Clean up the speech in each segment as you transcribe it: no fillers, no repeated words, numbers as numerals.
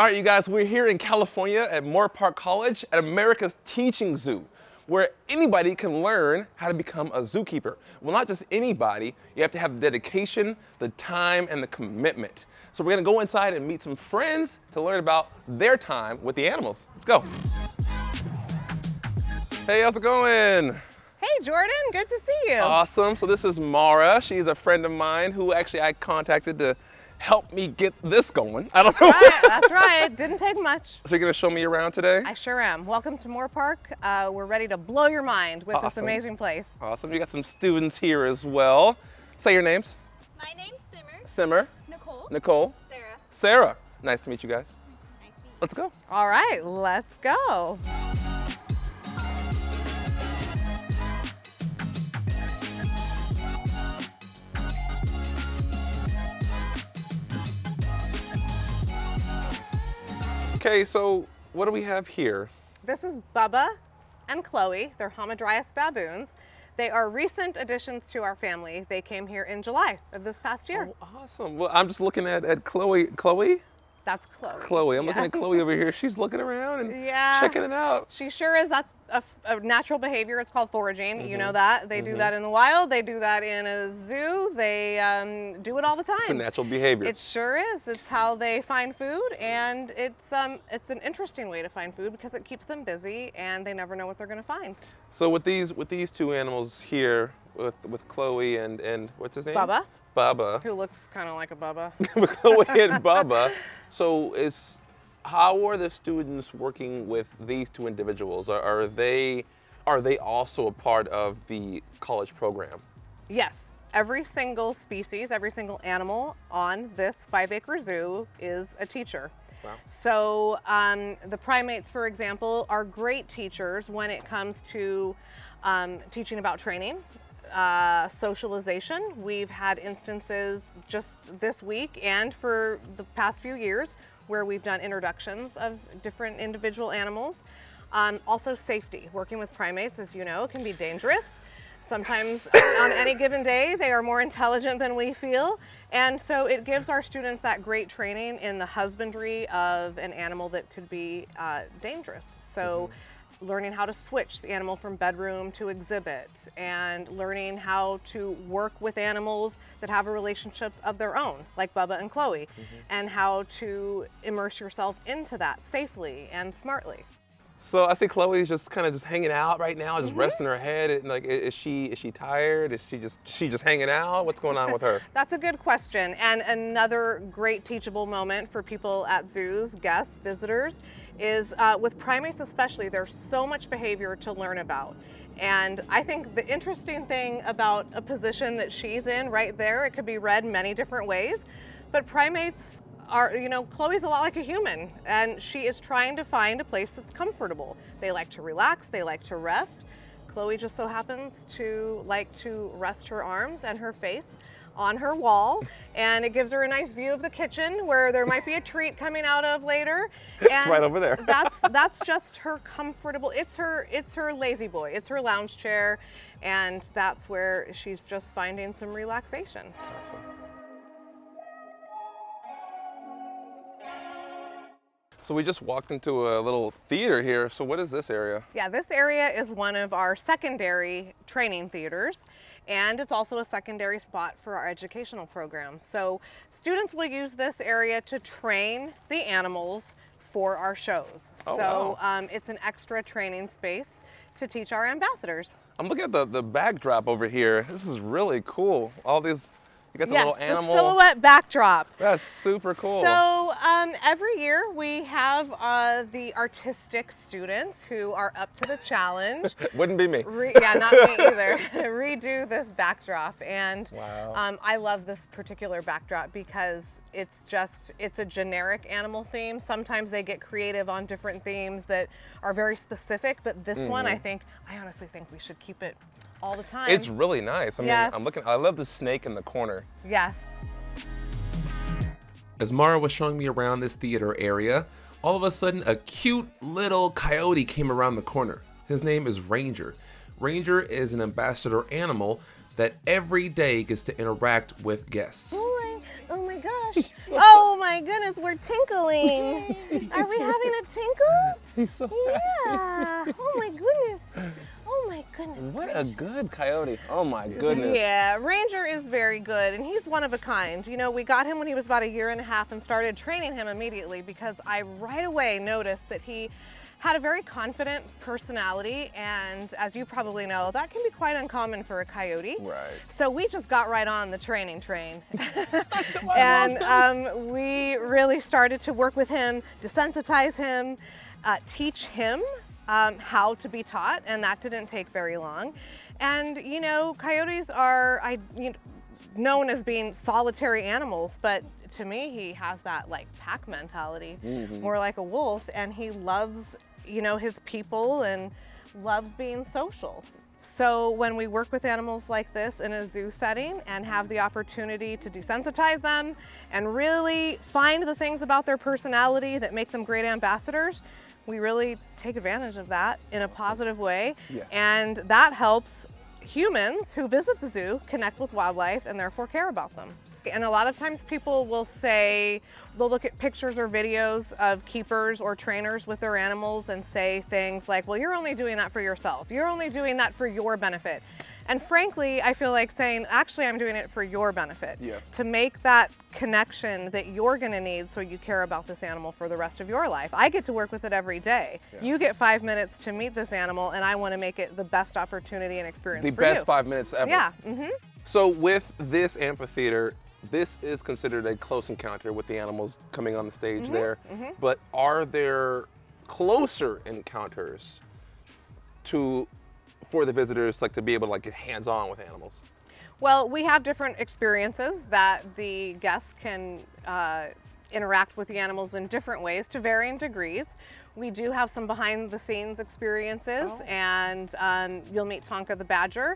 All right, you guys, we're here in California at Moorpark College at America's Teaching Zoo, where anybody can learn how to become a zookeeper. Well, not just anybody, you have to have the dedication, the time, and the commitment. So we're gonna go inside and meet some friends to learn about their time with the animals. Let's go. Hey, how's it going? Hey Jordan, good to see you. Awesome, so this is Mara. She's a friend of mine who actually I contacted to help me get this going. I don't know. That's right, didn't take much. So you're gonna show me around today? I sure am. Welcome to Moorpark. We're ready to blow your mind with this amazing place. Awesome, you got some students here as well. Say your names. My name's Simmer. Simmer. Nicole. Nicole. Sarah. Sarah. Nice to meet you guys. Nice to meet you. Let's go. All right, let's go. Okay, so what do we have here? This is Bubba and Chloe. They're Hamadryas baboons. They are recent additions to our family. They came here in July of this past year. Oh, awesome. Well, I'm just looking at Chloe. Chloe? That's Chloe. Chloe. I'm looking Yeah. at Chloe over here. She's looking around and Yeah. checking it out. She sure is. That's a natural behavior. It's called foraging. You know that. They do that in the wild. They do that in a zoo. They do it all the time. It's a natural behavior. It sure is. It's how they find food, and it's an interesting way to find food because it keeps them busy and they never know what they're going to find. So with these two animals here, with Chloe and what's his name? Bubba. Bubba. Who looks kind of like a Bubba. With Chloe and Bubba. So how are the students working with these two individuals? Are they also a part of the college program? Yes. Every single species, every single animal on this 5-acre zoo is a teacher. Wow. So the primates, for example, are great teachers when it comes to teaching about training, socialization. We've had instances just this week and for the past few years where we've done introductions of different individual animals. Also safety. Working with primates, as you know, can be dangerous. Sometimes on any given day, they are more intelligent than we feel. And so it gives our students that great training in the husbandry of an animal that could be dangerous. So learning how to switch the animal from bedroom to exhibit and learning how to work with animals that have a relationship of their own, like Bubba and Chloe, and how to immerse yourself into that safely and smartly. So I see Chloe's just kind of hanging out right now, just resting her head. And like, is she tired? Is she just hanging out? What's going on with her? That's a good question. And another great teachable moment for people at zoos, guests, visitors, is with primates especially, there's so much behavior to learn about. And I think the interesting thing about a position that she's in right there, it could be read many different ways, but primates are, Chloe's a lot like a human, and she is trying to find a place that's comfortable. They like to relax, they like to rest. Chloe just so happens to like to rest her arms and her face on her wall, and it gives her a nice view of the kitchen where there might be a treat coming out of later. And It's right over there. that's just her comfortable, it's her lazy boy, it's her lounge chair, and that's where she's just finding some relaxation. Awesome. So we just walked into a little theater here. So what is this area? Yeah, this area is one of our secondary training theaters, and it's also a secondary spot for our educational programs. So students will use this area to train the animals for our shows. Oh, so wow. It's an extra training space to teach our ambassadors. I'm looking at the backdrop over here. This is really cool. All these, you got the Yes, little animal. the silhouette backdrop. That's super cool. So every year we have the artistic students who are up to the challenge. Wouldn't be me. Yeah, not me either. Redo this backdrop, and Wow. I love this particular backdrop because it's a generic animal theme. Sometimes they get creative on different themes that are very specific, but this one I honestly think we should keep it all the time. It's really nice. I mean, Yes. I love the snake in the corner. Yes. As Mara was showing me around this theater area, all of a sudden a cute little coyote came around the corner. His name is Ranger. Ranger is an ambassador animal that every day gets to interact with guests. Oh my God, gosh. Oh my goodness, we're tinkling. Are we having a tinkle? He's so Yeah. Oh my goodness. Oh my goodness. What a good coyote. Oh my goodness. Yeah, Ranger is very good, and he's one of a kind. You know, we got him when he was about 1.5 years and started training him immediately because I right away noticed that he had a very confident personality, and as you probably know, that can be quite uncommon for a coyote. Right. So we just got right on the training train. And we really started to work with him, desensitize him, teach him how to be taught, and that didn't take very long. And you know, coyotes are known as being solitary animals, but to me, he has that like pack mentality, more like a wolf, and he loves, you know, his people and loves being social. So when we work with animals like this in a zoo setting and have the opportunity to desensitize them and really find the things about their personality that make them great ambassadors, we really take advantage of that in a positive way. Yes. And that helps humans who visit the zoo connect with wildlife and therefore care about them. And a lot of times people will say, they'll look at pictures or videos of keepers or trainers with their animals and say things like, well, you're only doing that for yourself. You're only doing that for your benefit. And frankly, I feel like saying, actually, I'm doing it for your benefit. Yeah. To make that connection that you're gonna need so you care about this animal for the rest of your life. I get to work with it every day. Yeah. You get 5 minutes to meet this animal, and I wanna make it the best opportunity and experience The for you. best 5 minutes ever. Yeah. So with this amphitheater, this is considered a close encounter with the animals coming on the stage there. But are there closer encounters for the visitors, like to be able to like get hands-on with animals? Well, we have different experiences that the guests can interact with the animals in different ways to varying degrees. We do have some behind the scenes experiences, and you'll meet Tonka the badger.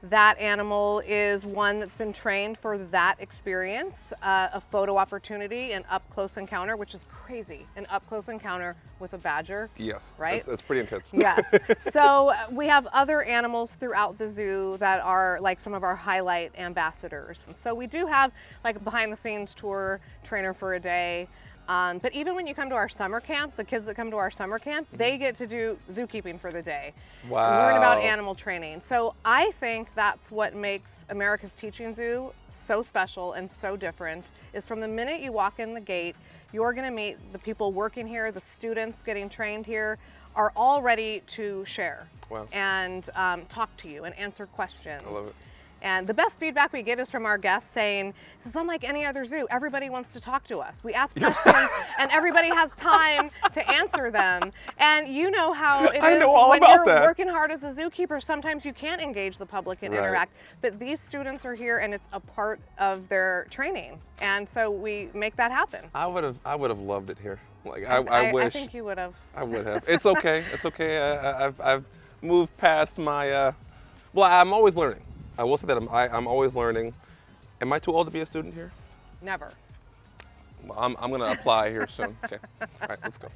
That animal is one that's been trained for that experience, a photo opportunity, an up-close encounter, which is crazy, an up-close encounter with a badger. Yes, right? That's pretty intense. Yes. So we have other animals throughout the zoo that are like some of our highlight ambassadors. And so we do have like a behind-the-scenes tour, trainer for a day. But even when you come to our summer camp, the kids that come to our summer camp, they get to do zookeeping for the day. Wow. Learn about animal training. So I think that's what makes America's Teaching Zoo so special and so different, is from the minute you walk in the gate, you're gonna meet the people working here, the students getting trained here are all ready to share. Wow. And talk to you and answer questions. I love it. And the best feedback we get is from our guests saying, this is unlike any other zoo. Everybody wants to talk to us. We ask questions and everybody has time to answer them. And you know how it I is know all when about you're that. working hard as a zookeeper, sometimes you can't engage the public and Right. interact. But these students are here and it's a part of their training. And so we make that happen. I would have loved it here. Like I wish. I think you would have. I would have. It's okay. It's okay. I've moved past my. Well, I'm always learning. I will say that I'm always learning. Am I too old to be a student here? Never. Well, I'm gonna apply here soon. Okay. All right, let's go.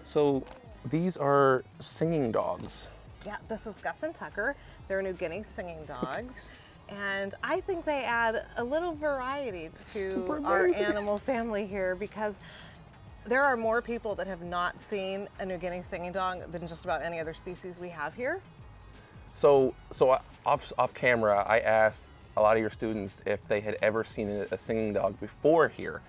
So these are singing dogs. Yeah, this is Gus and Tucker. They're New Guinea singing dogs. And I think they add a little variety to Super our amazing. animal family here, because there are more people that have not seen a New Guinea singing dog than just about any other species we have here. So off camera, I asked a lot of your students if they had ever seen a singing dog before here,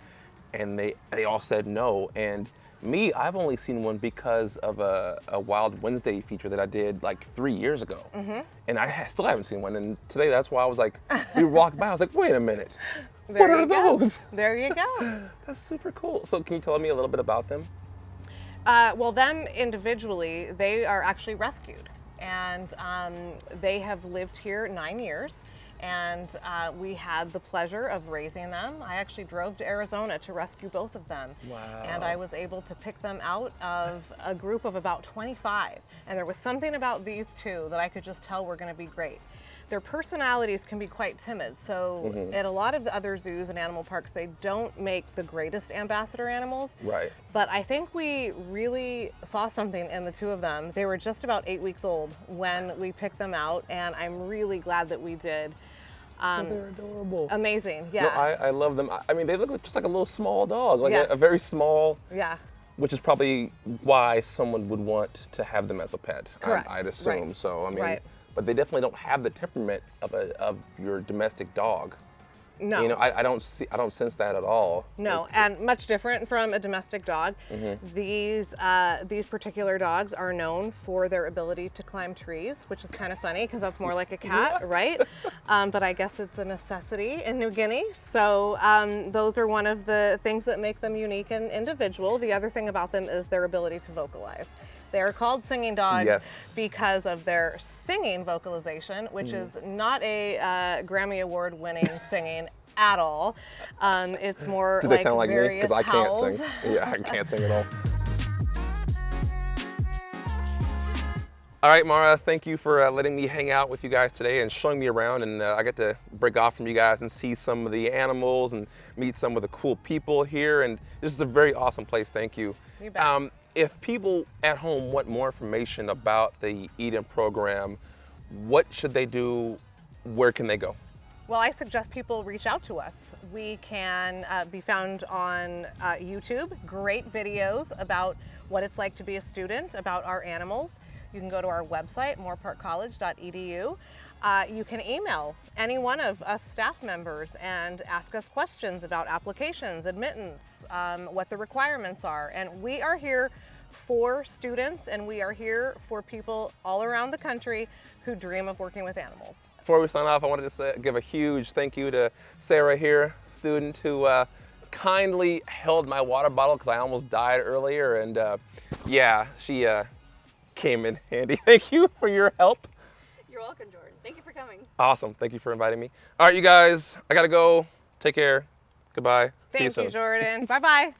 and they all said no. And me, I've only seen one because of a Wild Wednesday feature that I did like 3 years ago. And I still haven't seen one. And today, that's why I was like, we walked by, I was like, wait a minute. What There are you go. those? There you go. That's super cool. So can you tell me a little bit about them? Well, them individually, they are actually rescued. And they have lived here 9 years. And we had the pleasure of raising them. I actually drove to Arizona to rescue both of them. Wow. And I was able to pick them out of a group of about 25. And there was something about these two that I could just tell were going to be great. their personalities can be quite timid. So at a lot of the other zoos and animal parks, they don't make the greatest ambassador animals. Right. But I think we really saw something in the two of them. They were just about 8 weeks old when we picked them out, and I'm really glad that we did. They're adorable. Amazing, yeah. No, I love them. I mean, they look just like a little small dog, like Yes. a very small, Yeah. which is probably why someone would want to have them as a pet. Correct. I'd assume. Right. So I mean, Right. but they definitely don't have the temperament of your domestic dog. No. You know, I don't sense that at all. No, and much different from a domestic dog. These particular dogs are known for their ability to climb trees, which is kind of funny because that's more like a cat, right? But I guess it's a necessity in New Guinea. So those are one of the things that make them unique and individual. The other thing about them is their ability to vocalize. They're called singing dogs Yes. because of their singing vocalization, which is not a Grammy Award winning singing at all. It's more Do like they sound like me? various Because I can't howls. sing. Yeah, I can't sing at all. All right, Mara, thank you for letting me hang out with you guys today and showing me around. And I get to break off from you guys and see some of the animals and meet some of the cool people here. And this is a very awesome place. Thank you. You bet. If people at home want more information about the EATM program, what should they do? Where can they go? Well, I suggest people reach out to us. We can be found on YouTube. Great videos about what it's like to be a student, about our animals. You can go to our website, moorparkcollege.edu. You can email any one of us staff members and ask us questions about applications, admittance, what the requirements are. And we are here for students, and we are here for people all around the country who dream of working with animals. Before we sign off, I wanted to give a huge thank you to Sarah here, student who kindly held my water bottle because I almost died earlier. And yeah, she came in handy. Thank you for your help. You're welcome, Jordan. Thank you for coming. Awesome. Thank you for inviting me. All right, you guys, I got to go. Take care. Goodbye. See you Thank soon. you, Jordan. Bye-bye.